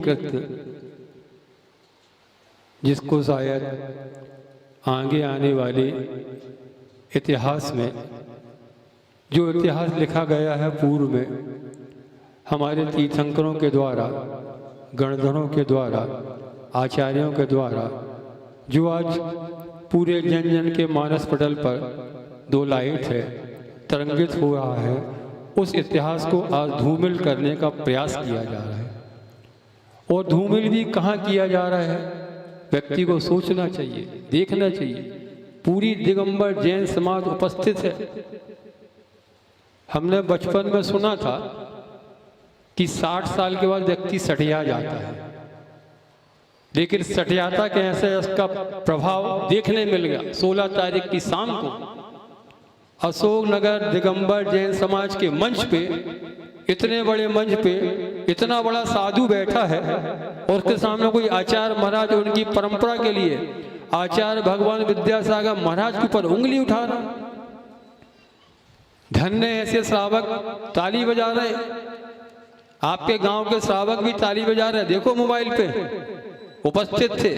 कृत्य जिसको शायद आगे आने वाले इतिहास में, जो इतिहास लिखा गया है पूर्व में हमारे तीर्थंकरों के द्वारा, गणधरों के द्वारा, आचार्यों के द्वारा, जो आज पूरे जन जन के मानस पटल पर दोलायित है, तरंगित हो रहा है, उस इतिहास को आज धूमिल करने का प्रयास किया जा रहा है। और धूमिल भी कहाँ किया जा रहा है, व्यक्ति को सोचना चाहिए, देखना चाहिए। पूरी दिगंबर जैन समाज उपस्थित है। हमने बचपन में सुना था कि 60 साल के बाद व्यक्ति सठिया जाता है, लेकिन सठियाता कैसे, इसका प्रभाव देखने मिल गया। 16 तारीख की शाम को अशोकनगर दिगंबर जैन समाज के मंच पे, इतने बड़े मंच पे इतना बड़ा साधु बैठा है और उसके सामने कोई आचार्य महाराज उनकी परंपरा के लिए आचार्य भगवान विद्यासागर महाराज के ऊपर उंगली उठा रहा। धन्य ऐसे श्रावक ताली बजा रहे। आपके गांव के श्रावक भी ताली बजा रहे, देखो मोबाइल पे उपस्थित थे।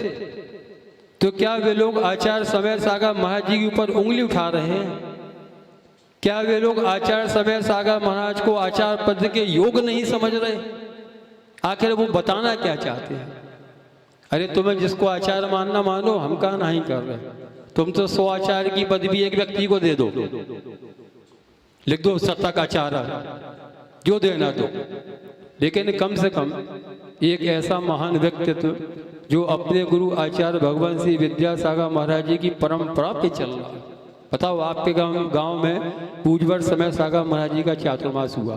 तो क्या वे लोग आचार्य समय सागर महाराज जी के ऊपर उंगली उठा रहे हैं? क्या वे लोग आचार्य समय सागर महाराज को आचार्य पद के योग नहीं समझ रहे? आखिर वो बताना क्या चाहते हैं? अरे तुम्हें जिसको आचार्य मानना मानो, हम कहाँ नहीं कर रहे। तुम तो 100 आचार्य की पदवी एक व्यक्ति को दे दो, लिख दो शतक आचार्य, जो देना दो। लेकिन कम से कम एक ऐसा महान व्यक्तित्व जो अपने गुरु आचार्य भगवान श्री विद्यासागर महाराज जी की परंपरा पे चल रहा है। बताओ, आपके गांव में पूजवर समय सागर महाराज जी का चातुर्मास हुआ,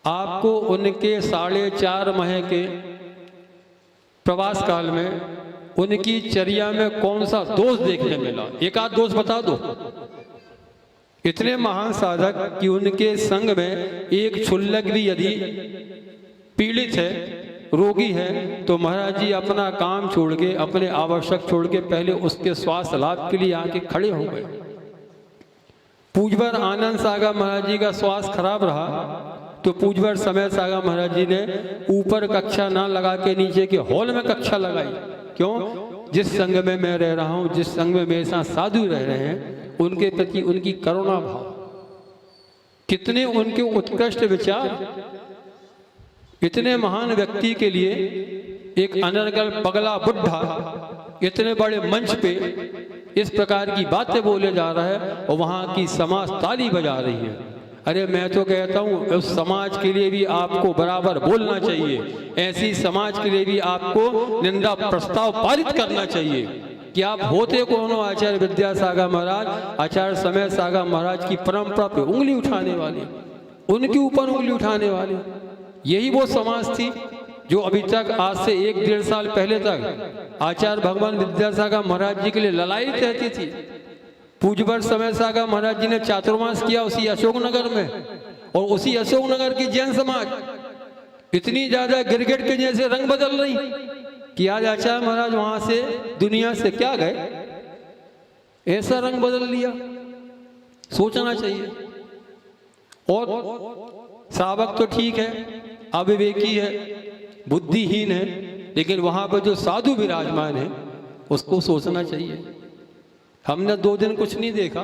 आपको उनके 4.5 माह के प्रवास काल में उनकी चर्या में कौन सा दोष देखने मिला? एक आध दोष बता दो। इतने महान साधक कि उनके संग में एक क्षुल्लक भी यदि पीड़ित है, रोगी है, तो महाराज जी अपना काम छोड़ के, अपने आवश्यक छोड़ के पहले उसके स्वास्थ्य लाभ के लिए आके खड़े हो गए। पूजवर आनंद सागर महाराज जी का स्वास्थ्य खराब रहा तो पूजवर समय सागर महाराज जी ने ऊपर कक्षा ना लगा के नीचे के हॉल में कक्षा लगाई। क्यों? जिस संग में मैं रह रहा हूं, जिस संग में मेरे साथ साधु रह रहे हैं, उनके प्रति उनकी करुणा भाव, कितने उनके उत्कृष्ट विचार। इतने महान व्यक्ति के लिए एक अनर्गल पगला बुढ़ा इतने बड़े मंच पे इस प्रकार की बातें बोले जा रहा है और वहां की समाज ताली बजा रही है। अरे मैं तो कहता हूं, उस समाज के लिए भी आपको बराबर बोलना चाहिए। ऐसी समाज के लिए भी आपको निंदा प्रस्ताव पारित करना चाहिए कि आप होते कौन हो? आचार्य विद्यासागर महाराज, आचार्य समय सागर महाराज की परंपरा पे उंगली उठाने वाले, उनके ऊपर उंगली उठाने वाले। यही वो समाज थी जो अभी तक, आज से 1-1.5 साल पहले तक आचार्य भगवान विद्यासागर महाराज जी के लिए ललायित रहती थी। पूजवर समय सागर महाराज जी ने चातुर्मास किया उसी अशोकनगर में, और उसी अशोकनगर की जैन समाज इतनी ज्यादा गिरगिट के जैसे रंग बदल रही कि आज आचार्य महाराज वहां से दुनिया से क्या गए, ऐसा रंग बदल लिया। सोचना चाहिए। और श्रावक तो ठीक है, अविवेकी है, बुद्धिहीन है, लेकिन वहां पर जो साधु विराजमान है उसको सोचना चाहिए। हमने 2 दिन कुछ नहीं देखा।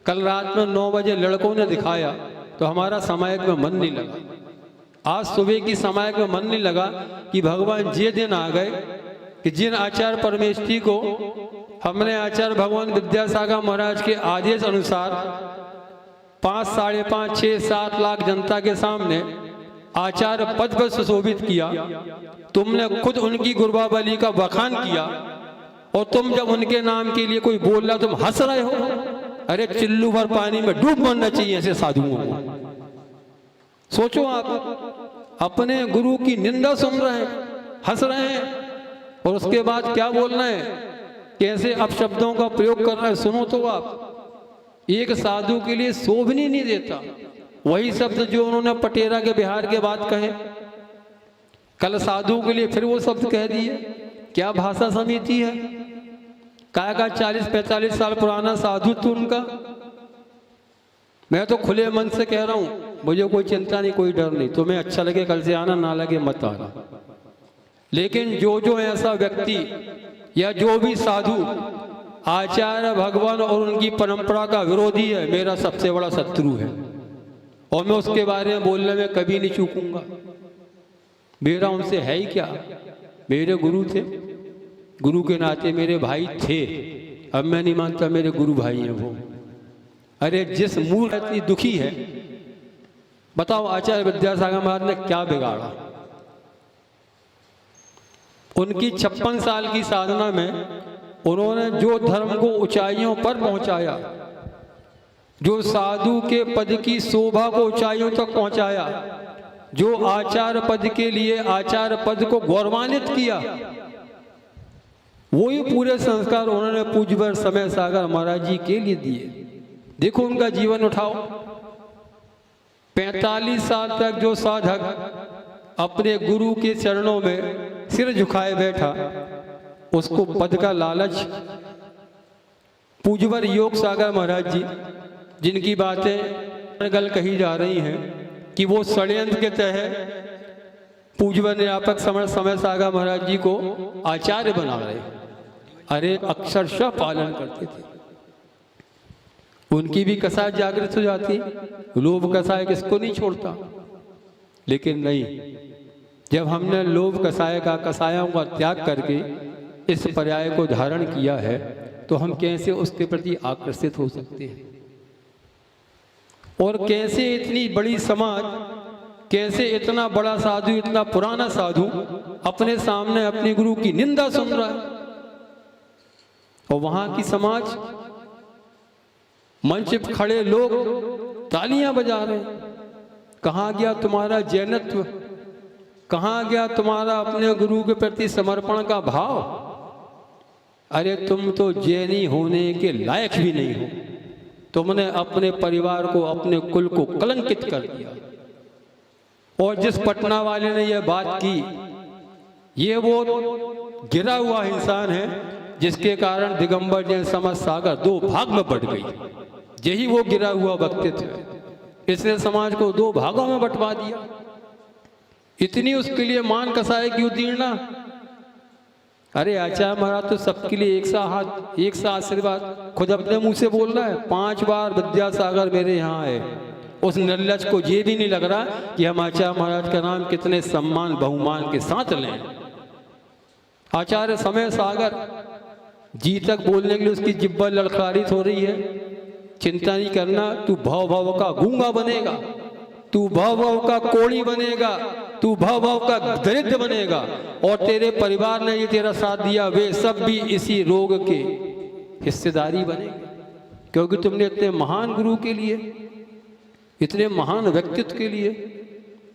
कल रात में 9 बजे लड़कों ने दिखाया तो हमारा सामायिक में मन नहीं लगा। आज सुबह की सामायिक में मन नहीं लगा कि भगवान ये दिन आ गए कि जिन आचार्य परमेष्ठी को हमने आचार्य भगवान विद्यासागर महाराज के आदेश अनुसार 5, 5.5, 6, 7 लाख जनता के सामने आचार्य पद पर सुशोभित किया, तुमने खुद उनकी गुरबावली का बखान किया, और तुम जब उनके नाम के लिए कोई बोल रहा तुम हंस रहे हो। अरे चिल्लू भर पानी में डूब मरना चाहिए ऐसे साधुओं को। सोचो, आप अपने गुरु की निंदा सुन रहे हैं, हंस रहे हैं, और उसके बाद क्या बोलना है, कैसे अपशब्दों का प्रयोग कर रहे हैं। सुनो तो आप, एक साधु के लिए शोभनी नहीं देता वही शब्द जो उन्होंने पटेरा के बिहार के बाद कहे, कल साधु के लिए फिर वो शब्द कह दिए। क्या भाषा समिति है? काय का 40-45 साल पुराना साधुत्व उनका। मैं तो खुले मन से कह रहा हूं, मुझे कोई चिंता नहीं, कोई डर नहीं। तुम्हें अच्छा लगे कल से आना, ना लगे मत आना। लेकिन जो ऐसा व्यक्ति या जो भी साधु आचार्य भगवान और उनकी परंपरा का विरोधी है, मेरा सबसे बड़ा शत्रु है और मैं उसके बारे में बोलने में कभी नहीं चूकूंगा। मेरा उनसे है ही क्या, मेरे गुरु थे, गुरु के नाते मेरे भाई थे, अब मैं नहीं मानता मेरे गुरु भाई हैं वो। अरे जिस मूल इतनी दुखी है, बताओ आचार्य विद्यासागर महाराज ने क्या बिगाड़ा? उनकी 56 साल की साधना में उन्होंने जो धर्म को ऊंचाइयों पर पहुंचाया, जो साधु के पद की शोभा को ऊंचाइयों तक पहुंचाया, जो आचार्य पद के लिए आचार्य पद को गौरवान्वित किया, वही पूरे संस्कार उन्होंने पूज्यवर समय सागर महाराज जी के लिए दिए। देखो उनका जीवन उठाओ, 45 साल तक जो साधक अपने गुरु के चरणों में सिर झुकाए बैठा, उसको पद का लालच, पूज्यवर योग सागर महाराज जी जिनकी बातें गल कही जा रही हैं कि वो षड्यंत्र के तहत पूज्यवर निरापक समय सागर महाराज जी को आचार्य बना रहे, अरे अक्षरशः पालन करते थे। उनकी भी कसाय जागृत हो जाती, लोभ कसाय किसको नहीं छोड़ता। लेकिन नहीं, जब हमने लोभ कसायों का त्याग करके इस पर्याय को धारण किया है, तो हम कैसे उसके प्रति आकर्षित हो सकते हैं? और कैसे इतनी बड़ी समाज, कैसे इतना बड़ा साधु, इतना पुराना साधु अपने सामने अपने गुरु की निंदा सुन रहा है, और वहां की समाज, मंच पर खड़े लोग तालियां बजा रहे हैं। कहाँ गया तुम्हारा जैनत्व? कहाँ गया तुम्हारा अपने गुरु के प्रति समर्पण का भाव? अरे तुम तो जैनी होने के लायक भी नहीं हो, तुमने अपने परिवार को, अपने कुल को कलंकित कर दिया। और जिस पटना वाले ने यह बात की, ये वो गिरा हुआ इंसान है जिसके कारण दिगंबर जैन समाज सागर 2 भाग में बढ़ गई। यही वो गिरा हुआ व्यक्तित्व है, इसने समाज को 2 भागों में बंटवा दिया। इतनी उसके लिए मान कसाई की उदीर्णा। अरे आचार्य महाराज तो सबके लिए एक सा आशीर्वाद, खुद अपने मुंह से बोल रहा है, 5 बार विद्यासागर मेरे यहाँ है। उस निर्लज को ये भी नहीं लग रहा कि हम आचार्य महाराज का नाम कितने सम्मान बहुमान के साथ लें। आचार्य समय सागर जी तक बोलने के लिए उसकी जिब्बा लड़खड़ारित हो रही है। चिंता नहीं करना, तू भव का गूंगा बनेगा, तू भव का कोड़ी बनेगा, तू भव का दरिद्र बनेगा, और तेरे परिवार ने ये तेरा साथ दिया, वे सब भी इसी रोग के हिस्सेदारी बनेंगे। क्योंकि तुमने इतने महान गुरु के लिए, इतने महान व्यक्तित्व के लिए,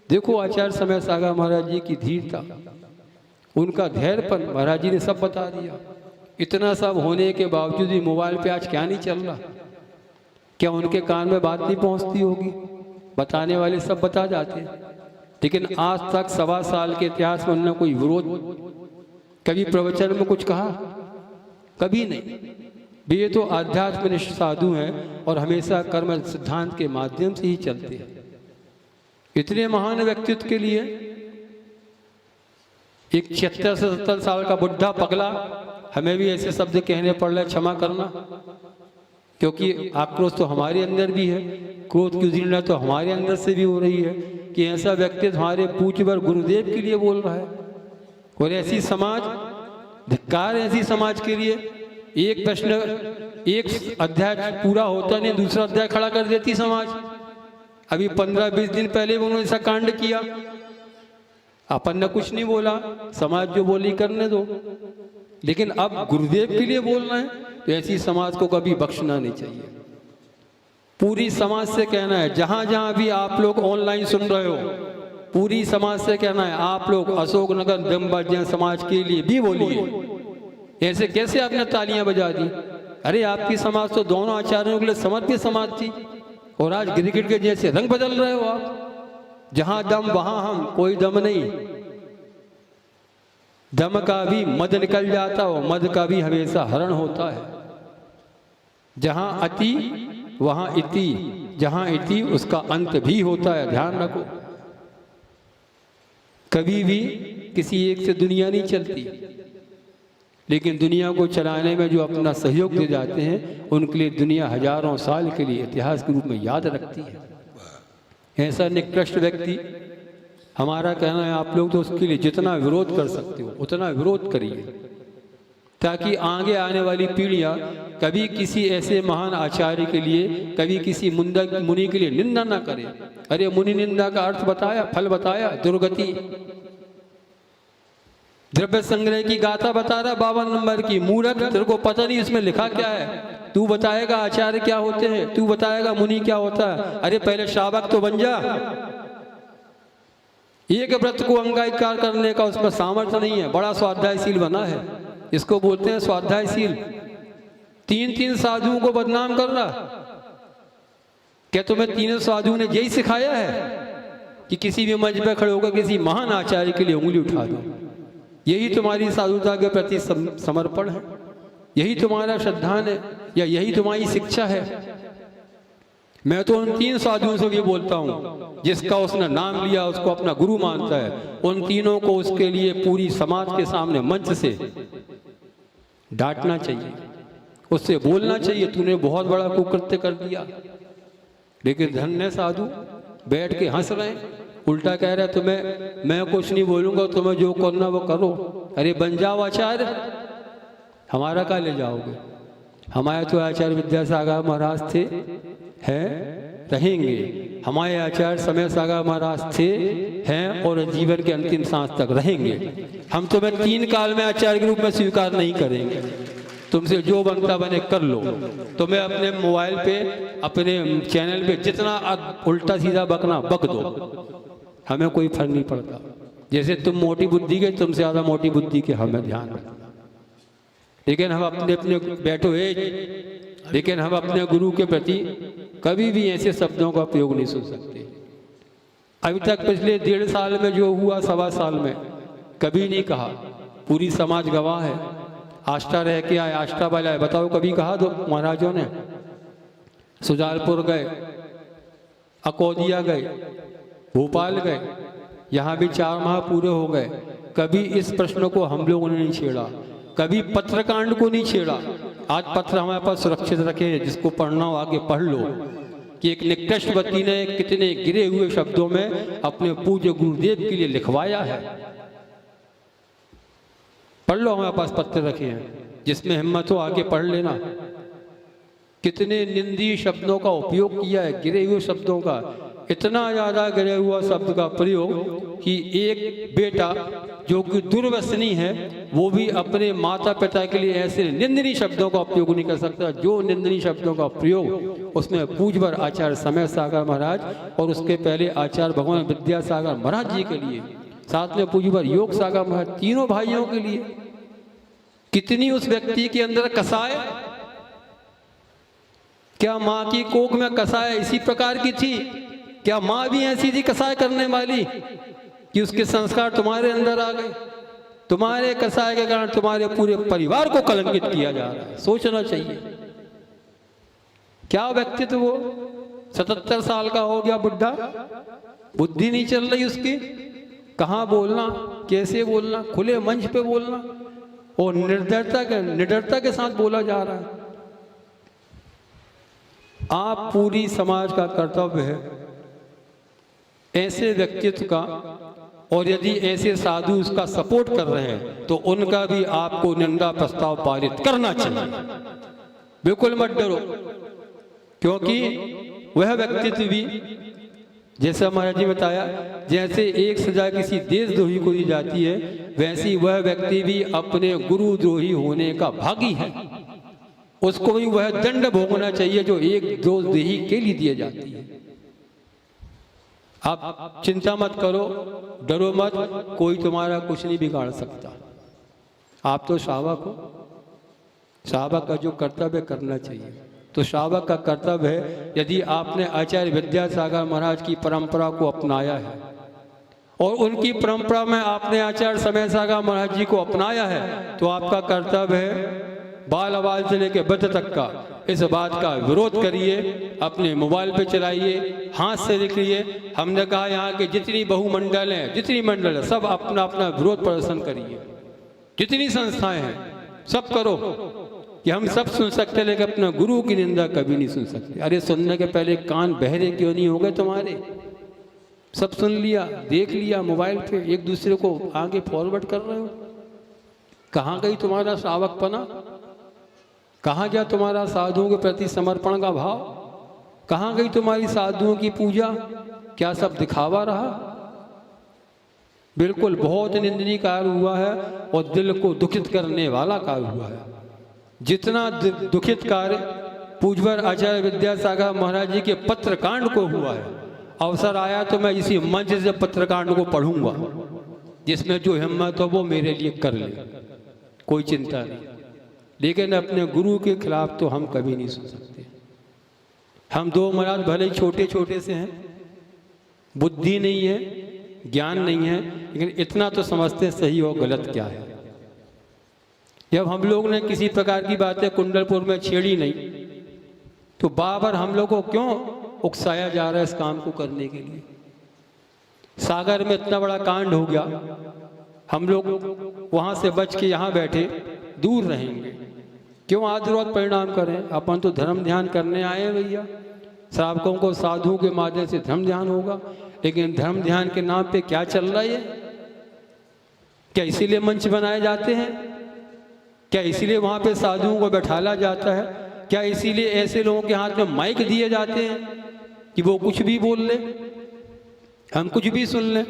देखो आचार्य समय सागर महाराज जी की धीरता, उनका धैर्यपन महाराज जी ने सब बता दिया। इतना सब होने के बावजूद भी मोबाइल पे आज क्या नहीं चल रहा? क्या उनके कान में बात नहीं पहुंचती होगी? बताने वाले सब बता जाते हैं, लेकिन आज तक 1.25 साल के इतिहास में उन्होंने कोई विरोध, कभी प्रवचन में कुछ कहा? कभी नहीं। ये तो आध्यात्मनिष्ठ साधु हैं और हमेशा कर्म सिद्धांत के माध्यम से ही चलते हैं। इतने महान व्यक्तित्व के लिए एक 76 से 70 साल का बुढ़ा पगला, हमें भी ऐसे शब्द कहने पड़ रहे, क्षमा करना, क्योंकि आक्रोश तो हमारे अंदर भी है, क्रोध की उदीर्णा तो हमारे अंदर से भी हो रही है कि ऐसा व्यक्ति हमारे पूज्यवर गुरुदेव के लिए बोल रहा है। और ऐसी समाज, धिक्कार ऐसी समाज के लिए। एक प्रश्न, एक अध्याय पूरा होता नहीं, दूसरा अध्याय खड़ा कर देती समाज। अभी 15-20 दिन पहले उन्होंने ऐसा कांड किया, अपन ने कुछ नहीं बोला, समाज जो बोली करने दो, लेकिन अब गुरुदेव के लिए बोलना है तो ऐसी समाज को कभी बख्शना नहीं चाहिए। पूरी समाज से कहना है, जहां जहां भी आप लोग ऑनलाइन सुन रहे हो, पूरी समाज से कहना है, आप लोग अशोकनगर दिगंबर जैन समाज के लिए भी बोलिए। ऐसे कैसे आपने तालियां बजा दी? अरे आपकी समाज तो दोनों आचार्यों के लिए समर्पित समाज थी, और आज गिरगिट के जैसे रंग बदल रहे हो आप। जहां दम वहां हम, कोई दम नहीं। दम का भी मद निकल जाता हो, मद का भी हमेशा हरण होता है। जहां अति वहां इति, जहां इति उसका अंत भी होता है, ध्यान रखो। कभी भी किसी एक से दुनिया नहीं चलती, लेकिन दुनिया को चलाने में जो अपना सहयोग दे जाते हैं उनके लिए दुनिया हजारों साल के लिए इतिहास के रूप में याद रखती है। ऐसा निकृष्ट व्यक्ति, हमारा कहना है आप लोग तो उसके लिए जितना विरोध कर सकते हो उतना विरोध करिए, ताकि आगे आने वाली पीढ़ियां कभी किसी ऐसे महान आचार्य के लिए, कभी किसी मुनि के लिए निंदा ना करें। अरे मुनि निंदा का अर्थ बताया, फल बताया, दुर्गति। द्रव्य संग्रह की गाथा बता रहा 52 नंबर की। मूर्ख, तेरे को पता नहीं इसमें लिखा क्या है। तू बताएगा आचार्य क्या होते हैं, तू बताएगा मुनि क्या होता है। अरे पहले श्रावक तो बन जा। एक व्रत को अंगीकार करने का उसमें सामर्थ्य नहीं है, बड़ा स्वाध्यायशील बना है, इसको बोलते हैं स्वाध्यायशील। 3 साधुओं को बदनाम कर रहा। क्या तुम्हें तीनों साधुओं ने यही सिखाया है कि किसी भी मंच पर खड़े होकर किसी महान आचार्य के लिए उंगली उठा दो? यही तुम्हारी साधुता के प्रति समर्पण है, यही तुम्हारा श्रद्धान है, या यही तुम्हारी शिक्षा है? मैं तो उन 3 साधुओं से ये बोलता हूँ, जिसका उसने नाम लिया उसको अपना गुरु मानता है, उन तीनों को उसके लिए पूरी समाज के सामने मंच से डांटना चाहिए, उससे बोलना चाहिए तूने बहुत बड़ा कुकृत्य कर दिया। लेकिन धन्य साधु बैठ के हंस रहे हैं, उल्टा कह रहा है तुम्हें मैं कुछ नहीं बोलूंगा, तुम्हें जो करना वो करो। अरे बन जाओ आचार्य, हमारा क्या ले जाओगे? हमारे तो आचार्य विद्यासागर महाराज थे, हैं, रहेंगे। हमारे आचार्य समय सागर महाराज थे, हैं और जीवन के अंतिम सांस तक रहेंगे। हम तुम्हें 3 काल में आचार्य के रूप में स्वीकार नहीं करेंगे। तुमसे जो बनता बने कर लो। तुम्हें अपने मोबाइल पे, अपने चैनल पे जितना उल्टा सीधा बकना बक दो, हमें कोई फर्क नहीं पड़ता। जैसे तुम मोटी बुद्धि के, तुमसे ज़्यादा मोटी बुद्धि के हमें ध्यान रखना। लेकिन हम अपने बैठो लेकिन हम अपने गुरु के प्रति कभी भी ऐसे शब्दों का उपयोग नहीं सुन सकते। अभी तक पिछले 1.5 साल में जो हुआ, 1.25 साल में कभी नहीं कहा। पूरी समाज गवाह है। आष्टा रह के आए, आष्टा वाला है, बताओ कभी कहा दो महाराजों ने? सुजालपुर गए, अकोदिया गए, भोपाल गए, यहाँ भी 4 माह पूरे हो गए। कभी इस प्रश्न को हम लोगों ने नहीं छेड़ा, कभी पत्रकांड को नहीं छेड़ा। आज पत्र हमारे पास सुरक्षित रखे हैं, जिसको पढ़ना हो आगे पढ़ लो कि एक निकृष्ट व्यक्ति ने कितने गिरे हुए शब्दों में अपने पूज्य गुरुदेव के लिए लिखवाया है। पढ़ लो, हमारे पास पत्र रखे हैं, जिसमें हिम्मत हो आगे पढ़ लेना। कितने निंदी शब्दों का उपयोग किया है, गिरे हुए शब्दों का। इतना ज़्यादा गिरे हुआ शब्द का प्रयोग कि एक बेटा जो कि दुर्व्यसनी है वो भी अपने माता पिता के लिए ऐसे निंदनीय शब्दों का उपयोग नहीं कर सकता। जो निंदनीय शब्दों का प्रयोग उसमें पूज्यवर आचार्य समय सागर महाराज और उसके पहले आचार्य भगवान विद्यासागर महाराज जी के लिए, साथ में पूज्यवर योग सागर महाराज, तीनों भाइयों के लिए। कितनी उस व्यक्ति के अंदर कसाय, क्या माँ की कोख में कसाय इसी प्रकार की थी? क्या माँ भी ऐसी थी कसाय करने वाली कि उसके संस्कार तुम्हारे अंदर आ गए? तुम्हारे कसाय के कारण तुम्हारे पूरे परिवार को कलंकित किया जा रहा है। सोचना चाहिए। क्या व्यक्तित्व वो 77 साल का हो गया बुढ़ा, बुद्धि नहीं चल रही उसकी। कहाँ बोलना, कैसे बोलना, खुले मंच पे बोलना, और निडरता के साथ बोला जा रहा है। आप पूरी समाज का कर्तव्य है ऐसे व्यक्तित्व का, और यदि ऐसे साधु उसका सपोर्ट कर रहे हैं तो उनका भी आपको निंदा प्रस्ताव पारित करना चाहिए। बिल्कुल मत डरो, क्योंकि वह व्यक्तित्व भी, जैसे महाराज जी बताया, जैसे एक सजा किसी देशद्रोही को दी जाती है, वैसी वह व्यक्ति भी अपने गुरुद्रोही होने का भागी है। उसको भी वह दंड भोगना चाहिए जो एक देशद्रोही के लिए दिए जाती है। आप चिंता मत करो, डरो मत, कोई तुम्हारा कुछ नहीं बिगाड़ सकता। आप तो श्रावक हो, श्रावक का जो कर्तव्य करना चाहिए। तो श्रावक का कर्तव्य है, यदि आपने आचार्य विद्यासागर महाराज की परंपरा को अपनाया है और उनकी परंपरा में आपने आचार्य समय सागर महाराज जी को अपनाया है, तो आपका कर्तव्य है बाल से लेकर वृद्ध तक का इस बात का विरोध करिए, अपने मोबाइल पे चलाइए, हाथ से लिखिए। हमने कहा यहाँ के जितनी बहुमंडल हैं, जितनी मंडल है, सब अपना अपना विरोध प्रदर्शन करिए। जितनी संस्थाएं हैं सब करो, कि हम सब सुन सकते हैं लेकिन अपने गुरु की निंदा कभी नहीं सुन सकते। अरे सुनने के पहले कान बहरे क्यों नहीं हो गए तुम्हारे? सब सुन लिया, देख लिया, मोबाइल पे एक दूसरे को आगे फॉरवर्ड कर रहे हो। कहाँ गई तुम्हारा श्रावकपना? कहाँ गया तुम्हारा साधुओं के प्रति समर्पण का भाव? कहाँ गई तुम्हारी साधुओं की पूजा? क्या सब दिखावा रहा? बिल्कुल बहुत निंदनीय कार्य हुआ है और दिल को दुखित करने वाला कार्य हुआ है। जितना दुखित कार्य पूज्यवर आचार्य विद्यासागर महाराज जी के पत्रकांड को हुआ है, अवसर आया तो मैं इसी मंच से पत्रकांड को पढ़ूंगा। जिसमें जो हिम्मत हो वो मेरे लिए कर ले, कोई चिंता नहीं। लेकिन अपने गुरु के खिलाफ तो हम कभी नहीं सुन सकते। हम दो महाराज भले ही छोटे छोटे से हैं, बुद्धि नहीं है, ज्ञान नहीं है, लेकिन इतना तो समझते सही और गलत क्या है। जब हम लोग ने किसी प्रकार की बातें कुंडलपुर में छेड़ी नहीं, तो बार हम लोग को क्यों उकसाया जा रहा है इस काम को करने के लिए? सागर में इतना बड़ा कांड हो गया, हम लोग वहां से बच के यहाँ बैठे दूर रहेंगे, क्यों आदरवत परिणाम करें? अपन तो धर्म ध्यान करने आए हैं भैया। श्रावकों को साधुओं के माध्यम से धर्म ध्यान होगा, लेकिन धर्म ध्यान के नाम पे क्या चल रहा है? क्या इसीलिए मंच बनाए जाते हैं? क्या इसीलिए वहां पे साधुओं को बैठाला जाता है? क्या इसीलिए ऐसे लोगों के हाथ में माइक दिए जाते हैं कि वो कुछ भी बोल ले, हम कुछ भी सुन लें?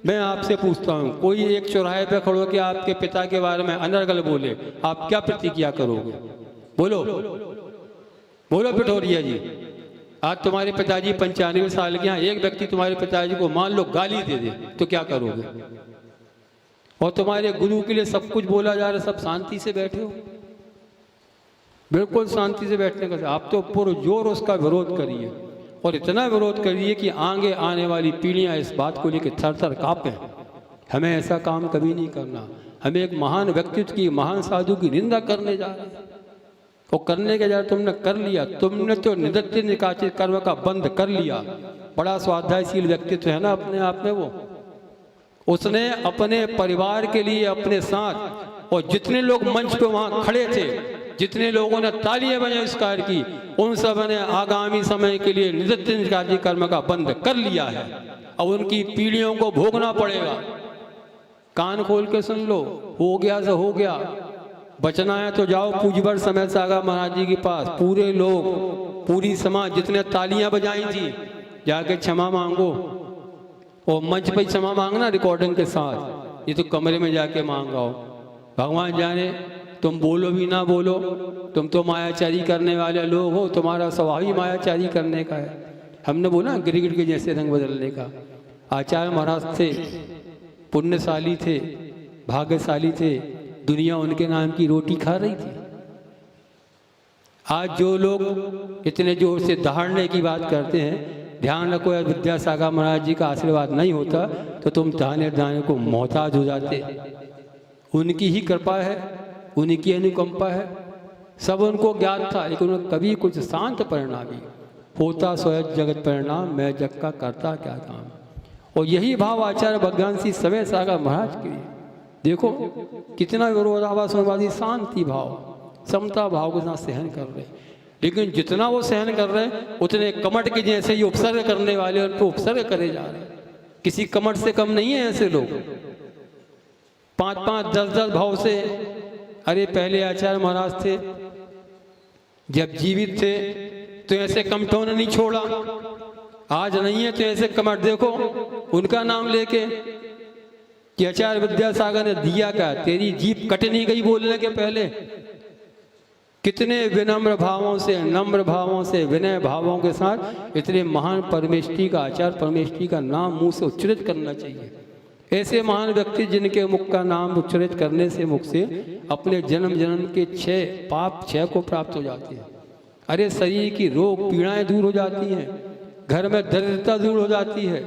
मैं आपसे पूछता हूँ, कोई एक चौराहे पे खड़ो के आपके पिता के बारे में अनर्गल बोले, आप क्या प्रतिक्रिया करोगे? बोलो बोलो पिठोरिया जी। आज तुम्हारे पिताजी 95 साल के, यहाँ एक व्यक्ति तुम्हारे पिताजी को मान लो गाली दे दे तो क्या करोगे? और तुम्हारे गुरु के लिए सब कुछ बोला जा रहा है, सब शांति से बैठे हो। बिल्कुल शांति से बैठने का, आप तो पुरजोर उसका विरोध करिए, और इतना विरोध करिए कि आगे आने वाली पीढ़ियां इस बात को लेकर थर थर कांपें। हमें ऐसा काम कभी नहीं करना। हमें एक महान व्यक्तित्व की, महान साधु की निंदा करने जा रहे हैं, और करने के जा तुमने कर लिया। तुमने तो निदत्य निकाचित कर्म का बंद कर लिया। बड़ा स्वाध्यायशील व्यक्तित्व है ना अपने आप में वो। उसने अपने परिवार के लिए, अपने साथ, और जितने लोग मंच पे वहां खड़े थे, जितने लोगों ने तालियां बजाई इस कार्य की, उन सब ने आगामी समय के लिए निदत्य निकाचित कर्म का बंद कर लिया है। अब उनकी पीढ़ियों को भोगना पड़ेगा। कान खोल के सुन लो, हो गया तो हो गया। बचना है तो जाओ पूज्यवर समय सागर महाराज जी के पास। पूरे लोग, पूरी समाज जितने तालियां बजाई थी, जाके क्षमा मांगो। और मंच पे क्षमा मांगना रिकॉर्डिंग के साथ, ये तो कमरे में जाके मांग आओ। भगवान जाने तुम बोलो भी ना बोलो, तुम तो मायाचारी करने वाले लोग हो, तुम्हारा स्वभाव ही मायाचारी करने का है। हमने बोला गिरगिट के जैसे रंग बदलने का। आचार्य महाराज थे, पुण्यशाली थे, भाग्यशाली थे, दुनिया उनके नाम की रोटी खा रही थी। आज जो लोग इतने जोर से दहाड़ने की बात करते हैं, ध्यान रखो यार, विद्यासागर महाराज जी का आशीर्वाद नहीं होता तो तुम दाने दाने को मोहताज हो जाते। उनकी ही कृपा है, उनकी अनुकंपा है, सब उनको ज्ञात था, लेकिन उन्होंने कभी कुछ शांत परिणामी होता स्वयं जगत परिणाम, मैं जग का करता क्या काम। और यही भाव आचार्य भगवान श्री समय सागर महाराज के लिए। देखो कितना विरोधाभासवादी शांति भाव, समता भाव के साथ सहन कर रहे, लेकिन जितना वो सहन कर रहे हैं उतने कमट के जैसे ही उपसर्ग करने वाले उन पर उपसर्ग करे जा रहे हैं। किसी कमट से कम नहीं है ऐसे लोग। 5-5, 10-10 भाव से। अरे पहले आचार्य महाराज थे, जब जीवित थे तो ऐसे कमठों ने नहीं छोड़ा। आज नहीं है तो ऐसे कमट देखो उनका नाम लेके कि आचार्य विद्यासागर ने दिया क्या, तेरी जीभ कट नहीं गई बोलने के पहले। कितने विनम्र भावों से, नम्र भावों से, विनय भावों के साथ इतने महान परमेष्ठी का, आचार्य परमेष्ठी का नाम मुंह से उच्चरित करना चाहिए। ऐसे महान व्यक्ति जिनके मुख का नाम उच्चरित करने से मुख से अपने जन्म जन्म के 6 पाप को प्राप्त हो जाते हैं। अरे शरीर की रोग पीड़ाएं दूर हो जाती हैं, घर में दरिद्रता दूर हो जाती है,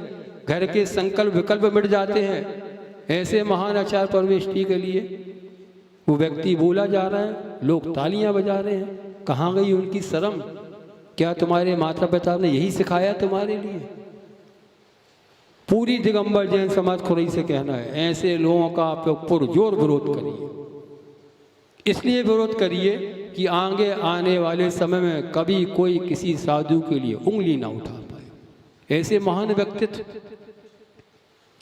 घर के संकल्प विकल्प मिट जाते हैं। ऐसे महान आचार्य परमेष्ठी के लिए वो व्यक्ति बोला जा रहा है, लोग तालियां बजा रहे हैं। कहाँ गई उनकी शर्म? क्या तुम्हारे माता पिता ने यही सिखाया तुम्हारे लिए? पूरी दिगंबर जैन समाज खुरई से कहना है, ऐसे लोगों का आप लोग पुरजोर विरोध करिए। इसलिए विरोध करिए कि आगे आने वाले समय में कभी कोई किसी साधु के लिए उंगली ना उठा पाए। ऐसे महान व्यक्तित्व,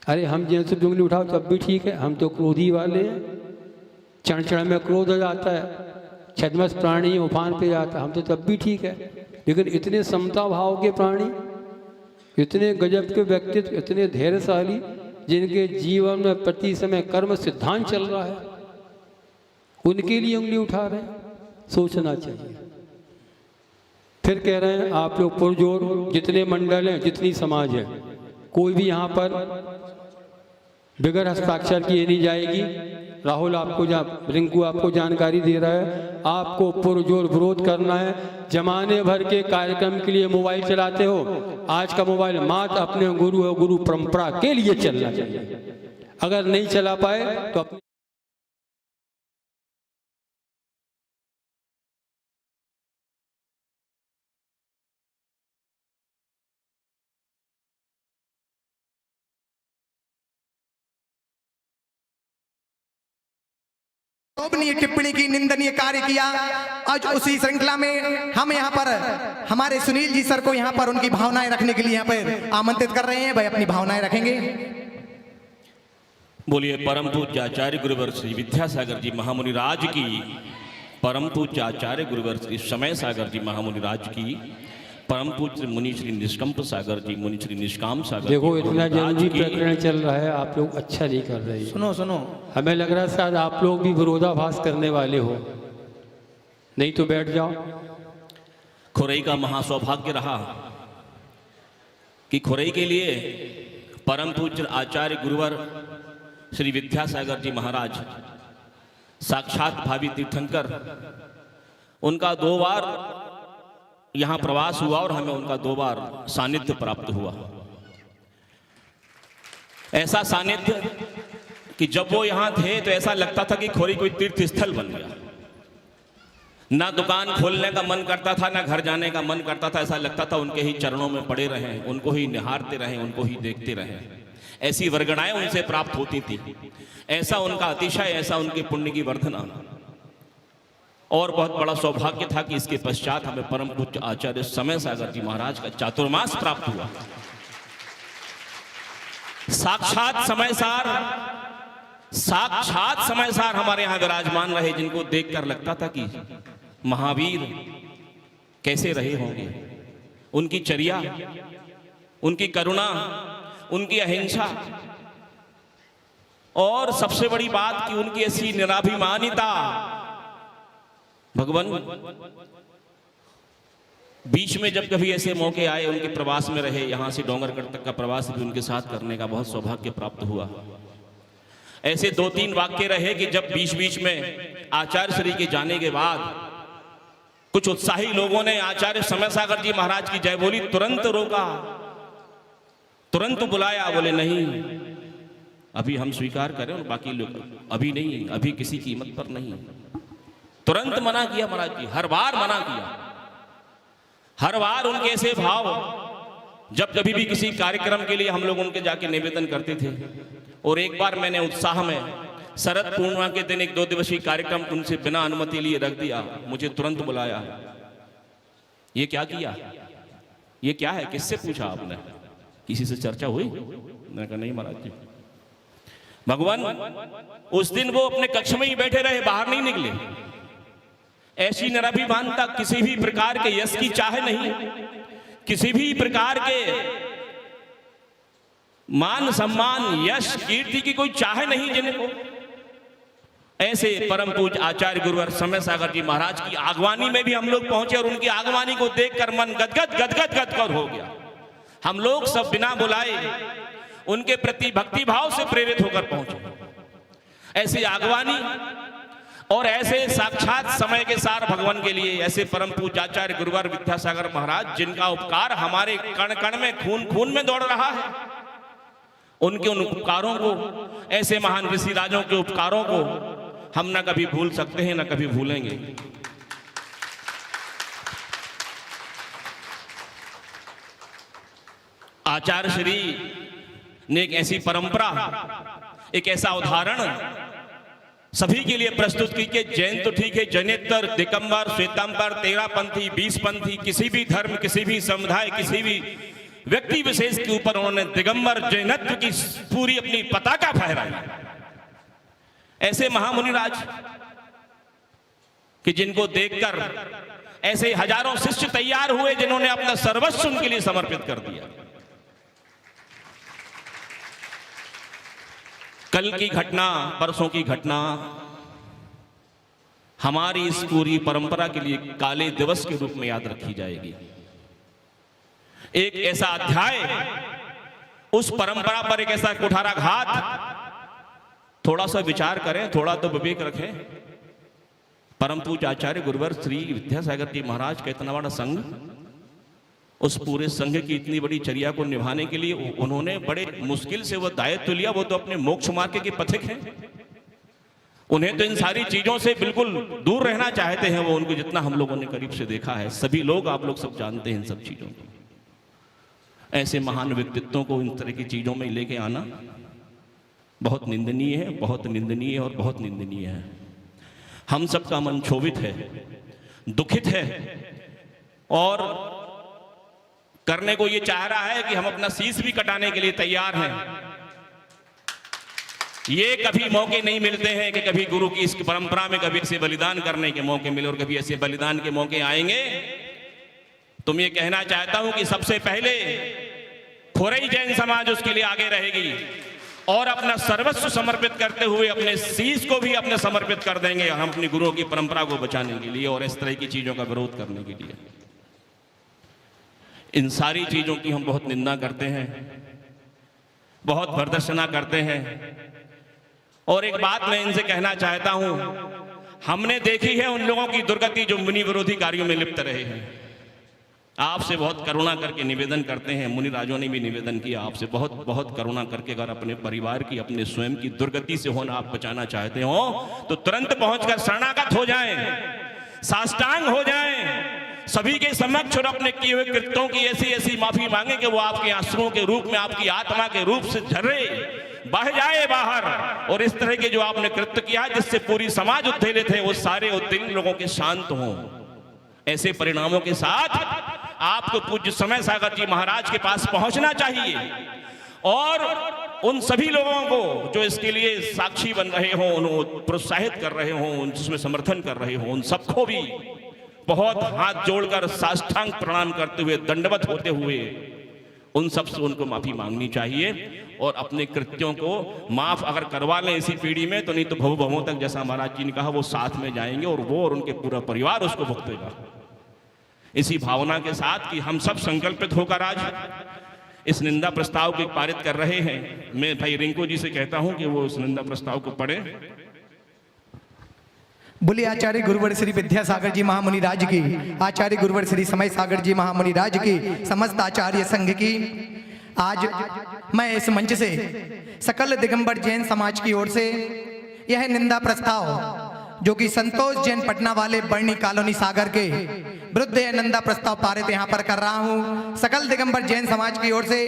अरे हम जैसे उंगली उठाओ तब भी ठीक है, हम तो क्रोधी वाले हैं, चढ़ चढ़ में क्रोध हो जाता है, छद्मस प्राणी उफान पे जाता है, हम तो तब भी ठीक है। लेकिन इतने समता भाव के प्राणी, इतने गजब के व्यक्तित्व, इतने धैर्यशाली, जिनके जीवन में प्रति समय कर्म सिद्धांत चल रहा है, उनके लिए उंगली उठा रहे हैं, सोचना चाहिए। फिर कह रहे हैं आप लोग पुरजोर, जितने मंडल हैं, जितनी समाज है, कोई भी यहाँ पर बगैर हस्ताक्षर किए नहीं जाएगी। राहुल आपको रिंकू आपको जानकारी दे रहा है, आपको पुरजोर विरोध करना है। जमाने भर के कार्यक्रम के लिए मोबाइल चलाते हो, आज का मोबाइल मात्र अपने गुरु और गुरु परंपरा के लिए चलना चाहिए। अगर नहीं चला पाए तो अपने शोभनीय टिप्पणी की, निंदनीय कार्य किया। आज उसी श्रृंखला में हम यहाँ पर हमारे सुनील जी सर को यहाँ पर उनकी भावनाएं रखने के लिए यहाँ पर आमंत्रित कर रहे हैं। भाई अपनी भावनाएं रखेंगे। बोलिए परम पूज्य आचार्य गुरुवर श्री विद्यासागर जी महामुनि राज की, परम पूज्य आचार्य गुरुवर श्री समय सागर जी महामुनि राज की, परम पूज्य मुनि श्री निष्कंप सागर जी, मुनि श्री निष्काम सागर। देखो इतना जरूरी प्रकरण चल रहा है, आप लोग अच्छा नहीं कर रहे। सुनो सुनो, हमें लग रहा है शायद आप लोग भी विरोधाभास करने वाले हो, नहीं तो बैठ जाओ। खुरई का महासौभाग्य रहा कि खुरई के लिए परम पूज्य आचार्य गुरुवर श्री विद्यासागर जी महाराज साक्षात भावी तीर्थंकर, उनका 2 बार यहां प्रवास हुआ और हमें उनका 2 बार सानिध्य प्राप्त हुआ। ऐसा सानिध्य कि जब वो यहां थे तो ऐसा लगता था कि खुरई कोई तीर्थ स्थल बन गया। ना दुकान खोलने का मन करता था, ना घर जाने का मन करता था। ऐसा लगता था उनके ही चरणों में पड़े रहें, उनको ही निहारते रहें, उनको ही देखते रहें। ऐसी वर्गणाएं उनसे प्राप्त होती थी। ऐसा उनका अतिशय, ऐसा उनके पुण्य की वर्धना। और बहुत बड़ा सौभाग्य था कि इसके पश्चात हमें परम पूज्य आचार्य समय सागर जी महाराज का चातुर्मास प्राप्त हुआ। साक्षात समय सार हमारे यहां विराजमान रहे, जिनको देखकर लगता था कि महावीर कैसे रहे होंगे। उनकी चर्या, उनकी करुणा, उनकी अहिंसा, और सबसे बड़ी बात कि उनकी ऐसी निराभिमानिता। भगवान बीच में जब कभी ऐसे मौके आए, उनके प्रवास में रहे, यहां से डोंगरगढ़ तक का प्रवास भी उनके साथ करने का बहुत सौभाग्य प्राप्त हुआ। ऐसे 2-3 वाक्य रहे कि जब बीच बीच में आचार्य श्री के जाने के बाद कुछ उत्साही लोगों ने आचार्य समय सागर जी महाराज की जय बोली, तुरंत रोका, तुरंत बुलाया। बोले नहीं, अभी हम स्वीकार करें और बाकी लोग अभी नहीं, अभी किसी कीमत पर नहीं। तुरंत मना किया महाराज जी, हर बार मना किया। हर बार उनके ऐसे भाव, जब कभी भी किसी कार्यक्रम के लिए हम लोग उनके जाके निवेदन करते थे। और एक बार मैंने उत्साह में शरद पूर्णिमा के दिन एक 2 दिवसीय कार्यक्रम उनसे बिना अनुमति लिए रख दिया। मुझे तुरंत बुलाया, ये क्या किया, ये क्या है, किससे पूछा आपने, किसी से चर्चा हुई? मैंने कहा नहीं महाराज जी। भगवान उस दिन वो अपने कक्ष में ही बैठे रहे, बाहर नहीं निकले। ऐसी निराभिमानता, किसी भी प्रकार के यश की चाह नहीं, किसी भी प्रकार के मान सम्मान, यश, कीर्ति की कोई चाह नहीं जिनको। ऐसे परम पूज्य आचार्य गुरुवर समय सागर जी महाराज की आगवानी में भी हम लोग पहुंचे और उनकी आगवानी को देखकर मन गदगद हो गया। हम लोग सब बिना बुलाए उनके प्रति भक्ति भाव से प्रेरित होकर पहुंचे। ऐसी आगवानी और ऐसे साक्षात समय के सार भगवान के लिए ऐसे परम पूज्य आचार्य गुरुवर विद्यासागर महाराज, जिनका उपकार हमारे कण कण में, खून खून में दौड़ रहा है, उनके उन उपकारों को, ऐसे महान ऋषि राजों के उपकारों को हम न कभी भूल सकते हैं, न कभी भूलेंगे। आचार्य श्री ने एक ऐसी परंपरा, एक ऐसा उदाहरण सभी के लिए प्रस्तुत की कि जैन तो ठीक है, जैनेतर, दिगंबर, श्वेतांबर, तेरापंथी, 20पंथी, किसी भी धर्म, किसी भी समुदाय, किसी भी व्यक्ति विशेष के ऊपर उन्होंने दिगंबर जैनत्व की पूरी अपनी पताका फहराई। ऐसे महामुनिराज कि जिनको देखकर ऐसे हजारों शिष्य तैयार हुए जिन्होंने अपना सर्वस्व उनके लिए समर्पित कर दिया। कल की घटना, परसों की घटना हमारी इस पूरी परंपरा के लिए काले दिवस के रूप में याद रखी जाएगी। एक ऐसा अध्याय, उस परंपरा पर एक ऐसा कुठाराघात। थोड़ा सा विचार करें, थोड़ा तो विवेक रखें। परम पूज्य आचार्य गुरुवर श्री विद्यासागर जी महाराज का इतना बड़ा संघ, उस पूरे संघ की इतनी बड़ी चर्या को निभाने के लिए उन्होंने बड़े मुश्किल से वो दायित्व लिया। वो तो अपने मोक्ष मार्ग के पथिक हैं, उन्हें तो इन सारी चीजों से बिल्कुल दूर रहना चाहते हैं वो। उनको जितना हम लोगों ने करीब से देखा है, सभी लोग, आप लोग सब जानते हैं इन सब चीजों को। ऐसे महान व्यक्तित्वों को इन तरह की चीजों में लेके आना बहुत निंदनीय है, बहुत निंदनीय है और बहुत निंदनीय है। हम सबका मन क्षोभित है, दुखित है और करने को ये चाह रहा है कि हम अपना शीश भी कटाने के लिए तैयार हैं। ये कभी मौके नहीं मिलते हैं कि कभी गुरु की इस परंपरा में कभी ऐसे बलिदान करने के मौके मिले, और कभी ऐसे बलिदान के मौके आएंगे। तुम ये कहना चाहता हूं कि सबसे पहले खोरई जैन समाज उसके लिए आगे रहेगी और अपना सर्वस्व समर्पित करते हुए अपने शीश को भी अपने समर्पित कर देंगे हम अपनी गुरुओं की परंपरा को बचाने के लिए और इस तरह की चीजों का विरोध करने के लिए। इन सारी चीजों की हम बहुत निंदा करते हैं, बहुत प्रदर्शना करते हैं। और एक बात मैं इनसे कहना चाहता हूं, हमने देखी है उन लोगों की दुर्गति जो मुनि विरोधी कार्यों में लिप्त रहे हैं। आपसे बहुत करुणा करके निवेदन करते हैं, मुनि राजों ने भी निवेदन किया आपसे, बहुत बहुत करुणा करके अगर अपने परिवार की, अपने स्वयं की दुर्गति से होना आप बचाना चाहते हो तो तुरंत पहुंचकर शरणागत हो जाएं, साष्टांग हो जाएं, सभी के समक्ष और अपने किए हुए कृत्यों की ऐसी ऐसी माफी मांगे कि वो आपके आंसुओं के रूप में, आपकी आत्मा के रूप से झर्रे बह जाए बाहर। और इस तरह के जो आपने कृत्य किया जिससे पूरी समाज उत्तेजित है, वो सारे उत्तेजित लोगों के शांत हों। ऐसे परिणामों के साथ आपको पूज्य समय सागर जी महाराज के पास पहुंचना चाहिए और उन सभी लोगों को जो इसके लिए साक्षी बन रहे हों, उन्हें प्रोत्साहित कर रहे हों, जिसमें समर्थन कर रहे हों, उन सबको भी बहुत हाथ जोड़कर साष्टांग प्रणाम करते हुए, दंडवत होते हुए उन सब से उनको माफी मांगनी चाहिए और अपने कृत्यों को माफ अगर करवा लें इसी पीढ़ी में, तो नहीं तो भव भवों तक, जैसा महाराज जी ने कहा, वो साथ में जाएंगे और वो और उनके पूरा परिवार उसको भुगतेगा। इसी भावना के साथ कि हम सब संकल्पित होकर आज इस निंदा प्रस्ताव को पारित कर रहे हैं, मैं भाई रिंकू जी से कहता हूं कि वो उस निंदा प्रस्ताव को पढ़ें। बोले आचार्य गुरुवर श्री विद्यासागर जी महामुनि राज की, आचार्य गुरुवर श्री समय सागर जी महामुनि राज की, समस्त आचार्य संघ की। आज मैं इस मंच से सकल दिगंबर जैन समाज की ओर से यह निंदा प्रस्ताव जो कि संतोष जैन पटना वाले बर्नी कॉलोनी सागर के विरुद्ध यह निंदा प्रस्ताव पारित यहां पर कर रहा हूं। सकल दिगंबर जैन समाज की ओर से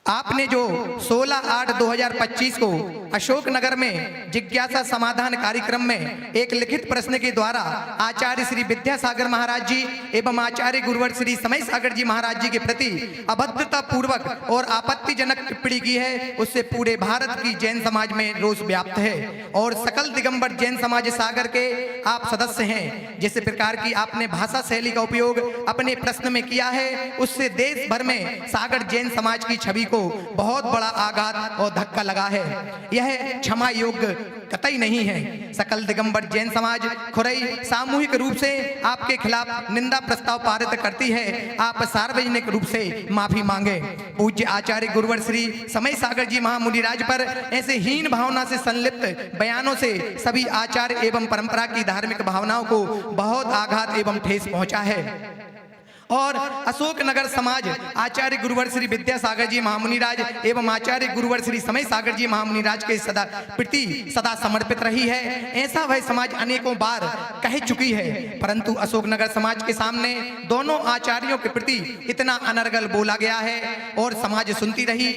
आपने जो 16/8/2025 को अशोकनगर में जिज्ञासा समाधान कार्यक्रम में एक लिखित प्रश्न के द्वारा आचार्य श्री विद्यासागर महाराज जी एवं आचार्य गुरुवर श्री समय सागर जी महाराज जी के प्रति अभद्रता पूर्वक और आपत्तिजनक टिप्पणी की है, उससे पूरे भारत की जैन समाज में रोष व्याप्त है और सकल दिगंबर जैन समाज सागर के आप सदस्य हैं। जिस प्रकार की आपने भाषा शैली का उपयोग अपने प्रश्न में किया है, उससे देश भर में सागर जैन समाज की छवि को बहुत बड़ा आघात और धक्का लगा है। यह क्षमा योग्य कतई नहीं है। सकल दिगंबर जैन समाज खुरई सामूहिक रूप से आपके खिलाफ निंदा प्रस्ताव पारित करती है। आप सार्वजनिक रूप से माफी मांगे। पूज्य आचार्य गुरुवर श्री समय सागर जी महामुनि राज पर ऐसे हीन भावना से संलिप्त बयानों से सभी आचार्य एवं परंपरा की धार्मिक भावनाओं को बहुत आघात एवं ठेस पहुंचा है और अशोकनगर समाज आचार्य गुरुवर श्री विद्यासागर जी महामुनिराज एवं आचार्य गुरुवर श्री समय सागर जी महामुनिराज के प्रति सदा समर्पित रही है। ऐसा वह समाज अनेकों बार कह चुकी है, परंतु अशोकनगर समाज के सामने दोनों आचार्यों के प्रति इतना अनर्गल बोला गया है और समाज सुनती रही।